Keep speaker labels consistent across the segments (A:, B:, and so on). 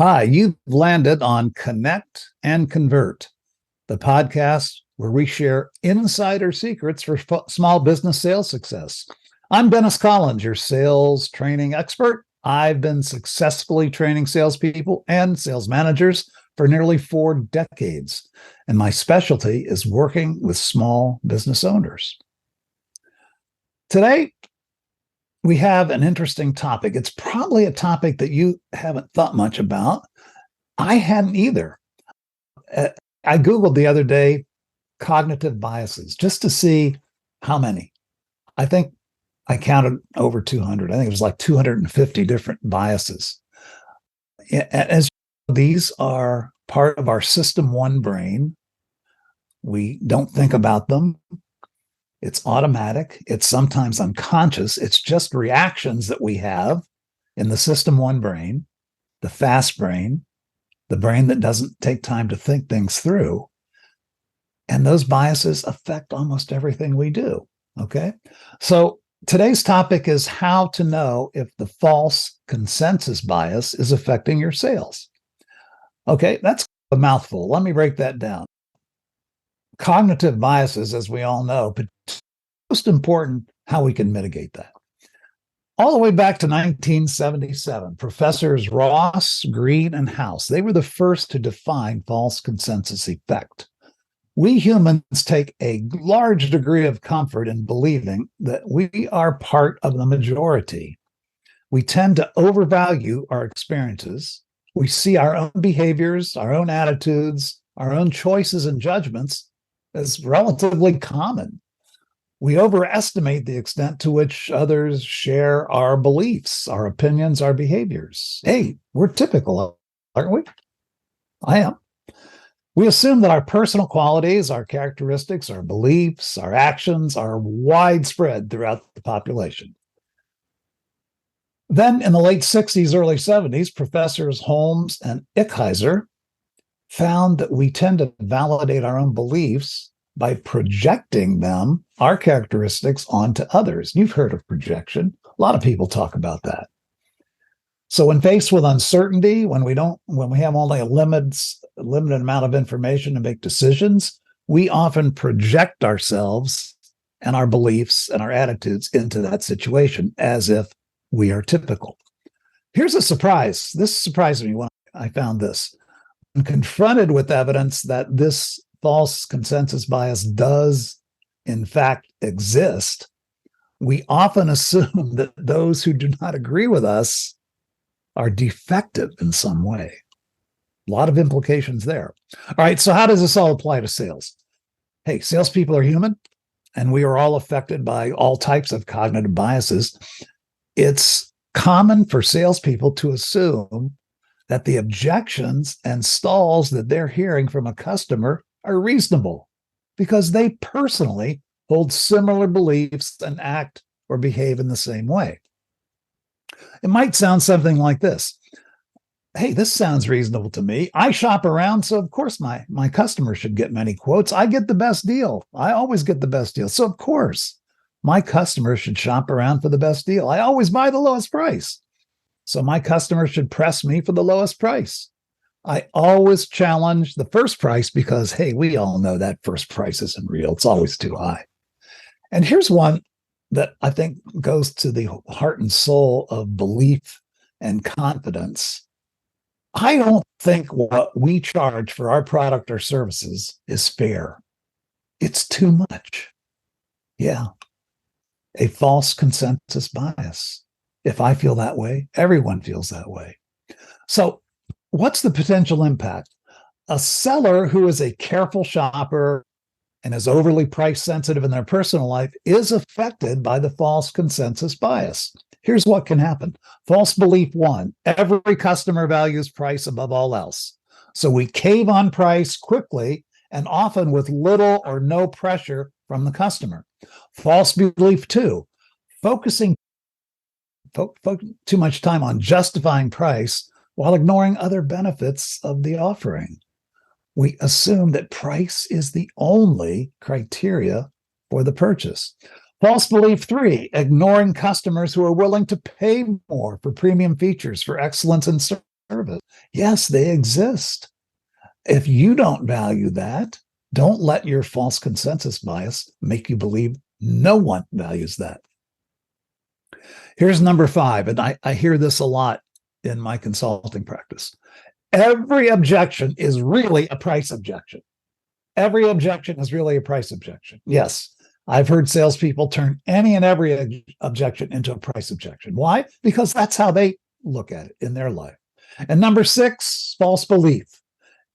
A: Hi, you've landed on Connect and Convert, the podcast where we share insider secrets for small business sales success. I'm Dennis Collins, your sales training expert. I've been successfully training salespeople and sales managers for nearly 4 decades, and my specialty is working with small business owners. Today, we have an interesting topic. It's probably a topic that you haven't thought much about. I hadn't either. I Googled the other day cognitive biases just to see how many. I think I counted over 200. I think it was like 250 different biases. As these are part of our system one brain, we don't think about them. It's automatic. It's sometimes unconscious. It's just reactions that we have in the system one brain, the fast brain, the brain that doesn't take time to think things through. And those biases affect almost everything we do. Okay. So today's topic is how to know if the false consensus bias is affecting your sales. Okay. That's a mouthful. Let me break that down. Cognitive biases, as we all know, but most important, how we can mitigate that. All the way back to 1977, professors Ross, Green, and House, they were the first to define false consensus effect. We humans take a large degree of comfort in believing that we are part of the majority. We tend to overvalue our experiences. We see our own behaviors, our own attitudes, our own choices and judgments as relatively common. We overestimate the extent to which others share our beliefs, our opinions, our behaviors. Hey, we're typical, aren't we? I am. We assume that our personal qualities, our characteristics, our beliefs, our actions are widespread throughout the population. Then in the late 60s, early 70s, professors Holmes and Ickheiser found that we tend to validate our own beliefs by projecting them, our characteristics, onto others. You've heard of projection. A lot of people talk about that. So when faced with uncertainty, when we have only a limited amount of information to make decisions, we often project ourselves and our beliefs and our attitudes into that situation as if we are typical. Here's a surprise. This surprised me when I found this. When confronted with evidence that this false consensus bias does, in fact, exist, we often assume that those who do not agree with us are defective in some way. A lot of implications there. All right, so how does this all apply to sales? Hey, salespeople are human, and we are all affected by all types of cognitive biases. It's common for salespeople to assume that the objections and stalls that they're hearing from a customer are reasonable because they personally hold similar beliefs and act or behave in the same way. It might sound something like this. Hey, this sounds reasonable to me. I shop around, so of course my customer should get many quotes. I get the best deal. I always get the best deal. So of course, my customer should shop around for the best deal. I always buy the lowest price. So my customer should press me for the lowest price. I always challenge the first price because, hey, we all know that first price isn't real. It's always too high. And here's one that I think goes to the heart and soul of belief and confidence. I don't think what we charge for our product or services is fair. It's too much. Yeah. A false consensus bias. If I feel that way, everyone feels that way. So what's the potential impact? A seller who is a careful shopper and is overly price sensitive in their personal life is affected by the false consensus bias. Here's what can happen. False belief one, every customer values price above all else. So we cave on price quickly and often with little or no pressure from the customer. False belief two, focusing too much time on justifying price while ignoring other benefits of the offering. We assume that price is the only criteria for the purchase. False belief three, ignoring customers who are willing to pay more for premium features, for excellence in service. Yes, they exist. If you don't value that, don't let your false consensus bias make you believe no one values that. Here's number 5, and I hear this a lot in my consulting practice. Every objection is really a price objection. Every objection is really a price objection. Yes, I've heard salespeople turn any and every objection into a price objection. Why? Because that's how they look at it in their life. And number 6, false belief.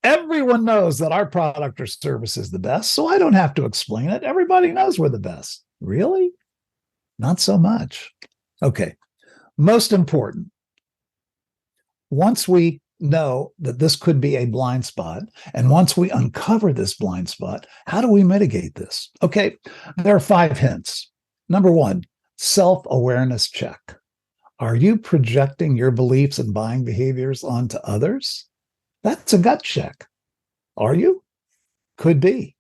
A: Everyone knows that our product or service is the best, so I don't have to explain it. Everybody knows we're the best. Really? Not so much. Okay, most important, once we know that this could be a blind spot, and once we uncover this blind spot, how do we mitigate this? Okay, there are 5 hints. Number 1, self-awareness check. Are you projecting your beliefs and buying behaviors onto others? That's a gut check. Are you? Could be.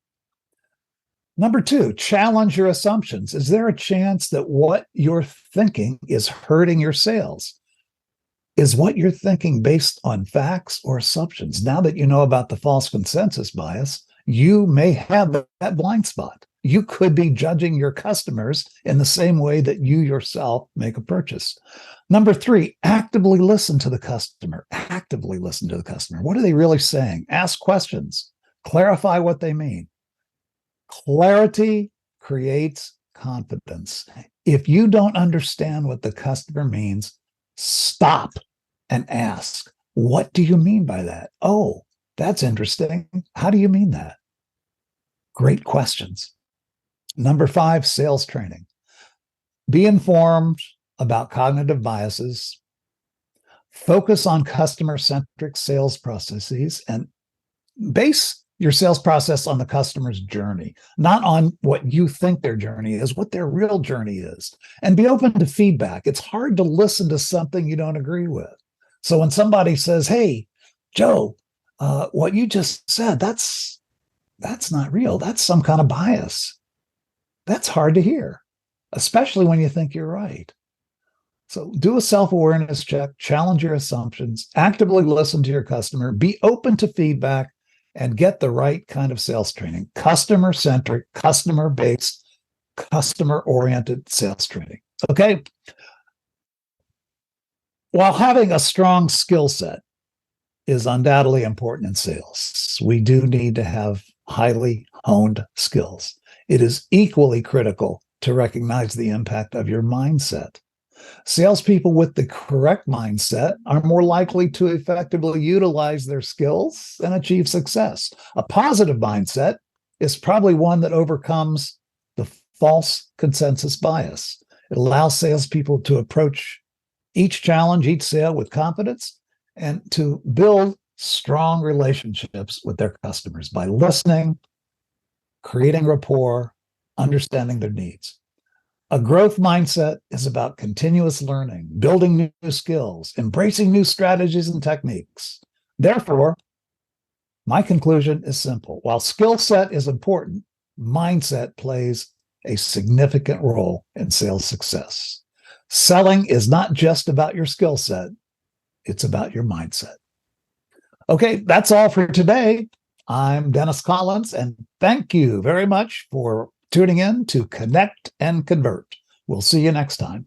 A: Number 2, challenge your assumptions. Is there a chance that what you're thinking is hurting your sales? Is what you're thinking based on facts or assumptions? Now that you know about the false consensus bias, you may have that blind spot. You could be judging your customers in the same way that you yourself make a purchase. Number 3, actively listen to the customer. Actively listen to the customer. What are they really saying? Ask questions. Clarify what they mean. Clarity creates confidence. If you don't understand what the customer means, stop and ask, what do you mean by that? Oh, that's interesting. How do you mean that? Great questions. Number 5, sales training. Be informed about cognitive biases. Focus on customer-centric sales processes and base your sales process on the customer's journey, not on what you think their journey is, what their real journey is. And be open to feedback. It's hard to listen to something you don't agree with. So when somebody says, hey, Joe, what you just said, that's not real. That's some kind of bias. That's hard to hear, especially when you think you're right. So do a self-awareness check, challenge your assumptions, actively listen to your customer, be open to feedback, and get the right kind of sales training. Customer-centric, customer-based, customer-oriented sales training. Okay? While having a strong skill set is undoubtedly important in sales, we do need to have highly honed skills. It is equally critical to recognize the impact of your mindset. Salespeople with the correct mindset are more likely to effectively utilize their skills and achieve success. A positive mindset is probably one that overcomes the false consensus bias. It allows salespeople to approach each challenge, each sale with confidence, and to build strong relationships with their customers by listening, creating rapport, understanding their needs. A growth mindset is about continuous learning, building new skills, embracing new strategies and techniques. Therefore, my conclusion is simple. While skill set is important, mindset plays a significant role in sales success. Selling is not just about your skill set, it's about your mindset. Okay, that's all for today. I'm Dennis Collins, and thank you very much for tuning in to Connect and Convert. We'll see you next time.